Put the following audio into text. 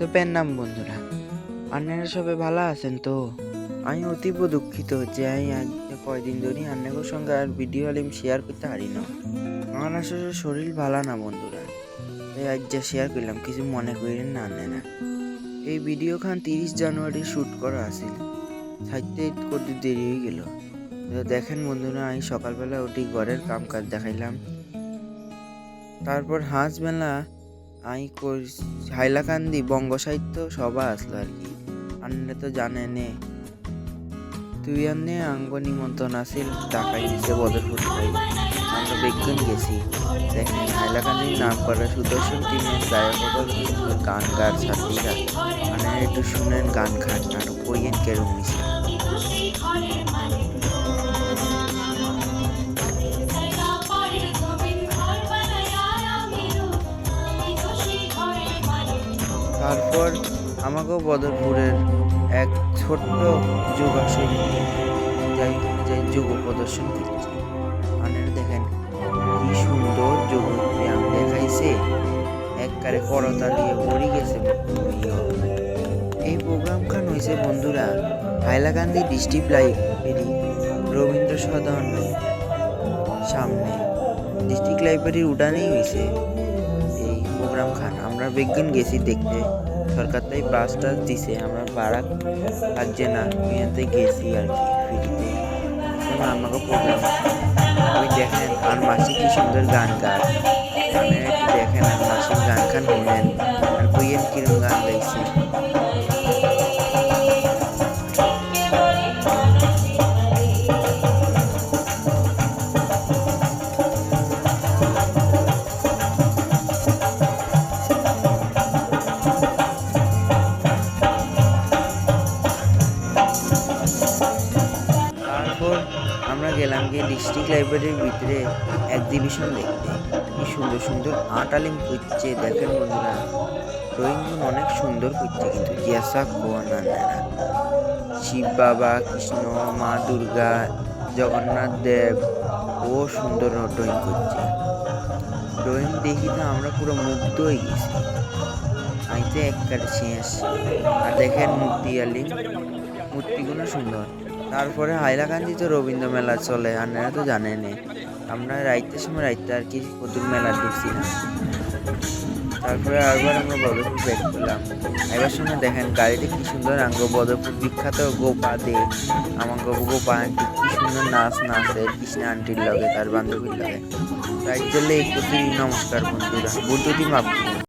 তো নাম বন্ধুরা, আপনারা সবাই ভালো আছেন তো? আমি অতীব দুঃখিত যে আমি আজ কয়দিন ধরে আপনাদের সঙ্গে আর ভিডিও আলিম শেয়ার করতে পারি না। আমার আসলে শরীর ভালো না বন্ধুরা, তাই আজ যা শেয়ার করলাম, কিছু মনে করেন না আপনারা। এই ভিডিও খান 30 জানুয়ারি শ্যুট করা আছিল, সাইডতে করতে দেরি হয়ে গেল। দেখেন বন্ধুরা, আমি সকালবেলা উঠি ঘরের কাম কাজ দেখাইলাম, তারপর হাঁসবেলা আমি হাইলাকান্দি বঙ্গ সাহিত্য সভা আসলো আর কি। আপনারা তো জানেন তুই আনে আঙ্গ নিমন্ত্রণ আসিল, টাকাই দিছে বদরপুর আমরা বেগুন গেছি। দেখেন হাইলাকান্দির নাম করা সুদর্শন টিমের গায়ক গান গার ছাত্রীরা, মানে একটু শুনেন গান খান আর কইয়েন কেরম হয়েছে। তারপর আমাকেও বদরপুরের এক ছোট্ট যোগাসন যাই যোগ প্রদর্শন করছে। আপনারা দেখেন কি সুন্দর যোগ ব্যায়াম দেখাইছে, একবারে করতালিয়ে পড়ে গেছে। এই প্রোগ্রামখান হয়েছে বন্ধুরা হাইলাকান্দি ডিস্ট্রিক্ট লাইব্রেরি রবীন্দ্র সদন সামনে, ডিস্ট্রিক্ট লাইব্রেরির উঠানেই হয়েছে এই প্রোগ্রাম খান। আমরা বিজ্ঞান গেছি দেখতে, সরকার তাই বাসটা দিছে, আমরা ভাড়া লাগছে না, মেয়েতে গেছি আর কি ফ্রিতে। আমাকে প্রোগ্রাম ওই দেখেন আর মাসি কি সুন্দর গান গায়, দেখেন আর মাসির গান খান শুনেন আর কইয়েন কিরম গান গাইছে। তারপর আমরা গেলাম গিয়ে ডিস্ট্রিক্ট লাইব্রেরির ভিতরে এক্সিবিশন দেখতে, কি সুন্দর সুন্দর আর্ট আলিম করছে। দেখেন বন্ধুরা, ড্রয়িং অনেক সুন্দর করছে, কিন্তু জেসা কোয়ানারা শিব বাবা, কৃষ্ণ, মা দুর্গা, জগন্নাথ দেব ও সুন্দর ড্রয়িং করছে। ড্রয়িং দেখি তো আমরা পুরো মুগ্ধ হয়ে গেছি, আইতে একবারে শেষ। আর দেখেন মূর্তিগুলো সুন্দর। তারপরে হাইলাকান্দি তো রবীন্দ্র মেলা চলে, আপনারা তো জানেন। আমরা রাইতের সময় আর কি কদুর মেলা ঢুকছি না। তারপরে আরবার আমরা বদরপুর ব্যাক করলাম। এবার সময় দেখেন গাড়িতে কি সুন্দর বদরপুর বিখ্যাত গোপা দে, আমার গোপা আন্টি কি সুন্দর নাচে কৃষ্ণা আন্টির লগে তার বান্ধবীর লগে। তাই জন্য নমস্কার বন্ধুরা, বুদ্ধি মাপ।